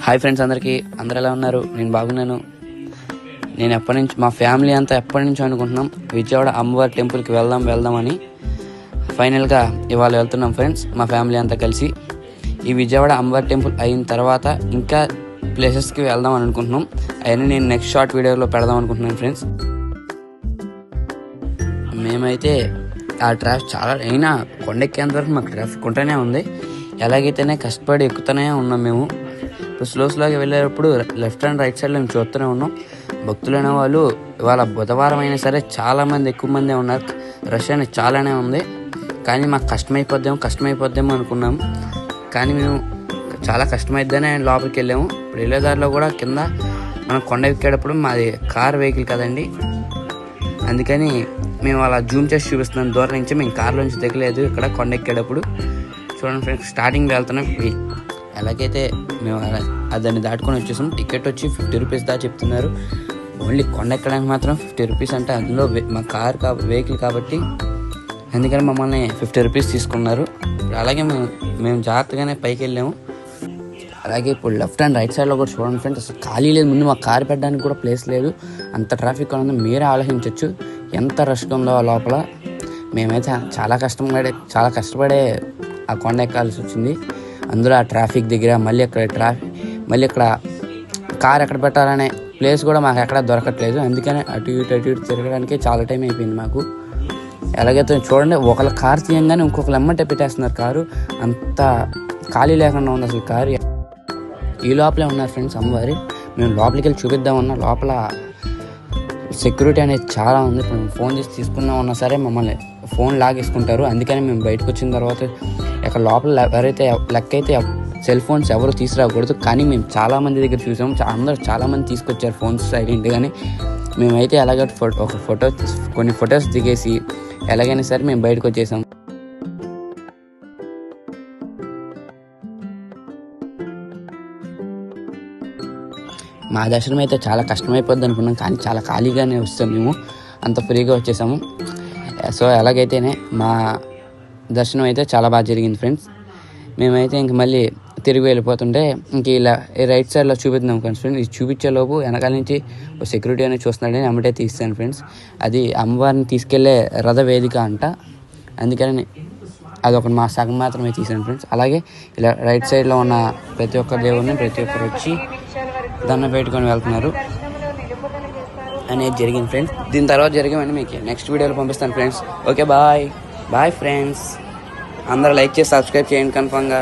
Hi friends, అందరూ ఎలా ఉన్నారు? నేను బాగున్నాను. నేను ఎప్పటి నుంచి మా ఫ్యామిలీ అంతా ఎప్పటి నుంచో అనుకుంటున్నాం విజయవాడ అమ్మవారి టెంపుల్కి వెళ్దామని. ఫైనల్గా ఇవాళ వెళ్తున్నాం ఫ్రెండ్స్, మా ఫ్యామిలీ అంతా కలిసి. ఈ విజయవాడ అమ్మవారి టెంపుల్ అయిన తర్వాత ఇంకా ప్లేసెస్కి వెళ్దాం అని అనుకుంటున్నాం. అవన్నీ నేను నెక్స్ట్ షార్ట్ వీడియోలో పెడదాం అనుకుంటున్నాను ఫ్రెండ్స్. మేమైతే ఆ ట్రాఫిక్ చాలా అయినా కొండెక్కేంత వరకు మాకు ట్రాఫిక్ ఉంటూనే ఉంది. ఎలాగైతేనే కష్టపడి ఎక్కుతూనే ఉన్నాం. మేము ఇప్పుడు స్లోగా వెళ్ళేటప్పుడు లెఫ్ట్ అండ్ రైట్ సైడ్లో మేము చూస్తూనే ఉన్నాం. భక్తులు అనే వాళ్ళు ఇవాళ బుధవారం అయినా సరే చాలామంది ఎక్కువ మందే ఉన్నారు. రష్ అనేది చాలానే ఉంది. కానీ మాకు కష్టమైపోద్దేమో అనుకున్నాం. కానీ మేము చాలా కష్టమైద్దని లోపలికి వెళ్ళాము. ఇప్పుడు వెళ్ళేదారిలో కూడా కింద మనం కొండ ఎక్కేటప్పుడు మాది కార్ వెహికల్ కదండి, అందుకని మేము అలా జూమ్ చేసి చూపిస్తున్నాం దూరం నుంచి. మేము కార్లోంచి దిగలేదు. ఇక్కడ కొండ ఎక్కేటప్పుడు చూడండి ఫ్రెండ్స్, స్టార్టింగ్ వెళ్తున్నాం. ఎలాగైతే మేము దాన్ని దాటుకొని వచ్చేసాం. టికెట్ వచ్చి 50 రూపీస్ దా చెప్తున్నారు. ఓన్లీ కొండ ఎక్కడానికి మాత్రం 50 రూపీస్ అంటే అందులో మా కార్ వెహికల్ కాబట్టి అందుకని మమ్మల్ని 50 రూపీస్ తీసుకున్నారు. అలాగే మేము జాగ్రత్తగానే పైకి వెళ్ళాము. అలాగే ఇప్పుడు లెఫ్ట్ అండ్ రైట్ సైడ్లో కూడా చూడండి ఫ్రెండ్స్, అసలు ఖాళీ లేదు. ముందు మా కార్ పెట్టడానికి కూడా ప్లేస్ లేదు, అంత ట్రాఫిక్ ఉంది. మీరే ఆలోచించవచ్చు ఎంత రష్గా ఉందో లోపల. మేమైతే చాలా కష్టపడే ఆ కొండ ఎక్కాల్సి వచ్చింది. అందులో ఆ ట్రాఫిక్ దగ్గర మళ్ళీ ఇక్కడ కార్ ఎక్కడ పెట్టాలనే ప్లేస్ కూడా మాకు ఎక్కడ దొరకట్లేదు. అందుకని అటు ఇటు తిరగడానికి చాలా టైం అయిపోయింది మాకు. ఎలాగైతే చూడండి, ఒకళ్ళ కార్ తీయంగానే ఇంకొకరు ఎమ్మటే పెట్టేస్తున్నారు కారు. అంత ఖాళీ లేకుండా ఉంది అసలు కారు. ఈ లోపలే ఉన్నారు ఫ్రెండ్స్ అమ్మవారి. మేము లోపలికి వెళ్ళి చూపిద్దామన్నా లోపల సెక్యూరిటీ అనేది చాలా ఉంది. ఇప్పుడు మేము ఫోన్ చేసి తీసుకుందామన్నా సరే మమ్మల్ని ఫోన్ లాగేసుకుంటారు. అందుకని మేము బయటకు వచ్చిన తర్వాత ఇక్కడ లోపల ఎవరైతే లెక్క సెల్ ఫోన్స్ ఎవరు తీసుకురాకూడదు. కానీ మేము చాలామంది దగ్గర చూసాము, అందరూ చాలామంది తీసుకొచ్చారు ఫోన్స్ సైలెంట్గానే. మేమైతే ఎలాగ కొన్ని ఫొటోస్ దిగేసి ఎలాగైనా సరే మేము బయటకు వచ్చేసాం. మా దర్శనం అయితే చాలా కష్టమైపోద్ది అనుకున్నాం, కానీ చాలా ఖాళీగానే వస్తాం. మేము అంత ఫ్రీగా వచ్చేసాము. సో ఎలాగైతేనే మా దర్శనం అయితే చాలా బాగా జరిగింది ఫ్రెండ్స్. మేమైతే ఇంక మళ్ళీ తిరిగి వెళ్ళిపోతుంటే ఇంక ఇలా రైట్ సైడ్లో చూపిద్దాం ఫ్రెండ్స్. ఇది చూపించేలోపు వెనకాల నుంచి సెక్యూరిటీ అనేది చూస్తున్నాడని అమ్మటే తీస్తాను ఫ్రెండ్స్. అది అమ్మవారిని తీసుకెళ్లే రథ వేదిక అంట, అందుకని అదొకటి మా సగం మాత్రమే తీసాను ఫ్రెండ్స్. అలాగే ఇలా రైట్ సైడ్లో ఉన్న ప్రతి ఒక్క దేవుడిని ప్రతి ఒక్కరు వచ్చి దండం పెట్టుకొని వెళ్తున్నారు అనేది జరిగింది ఫ్రెండ్స్. దీని తర్వాత జరిగేవన్నీ మీకు నెక్స్ట్ వీడియోలో పంపిస్తాను ఫ్రెండ్స్. Okay, bye friends. అందరూ లైక్ చేసి సబ్స్క్రైబ్ చేయండి కన్ఫర్మ్గా.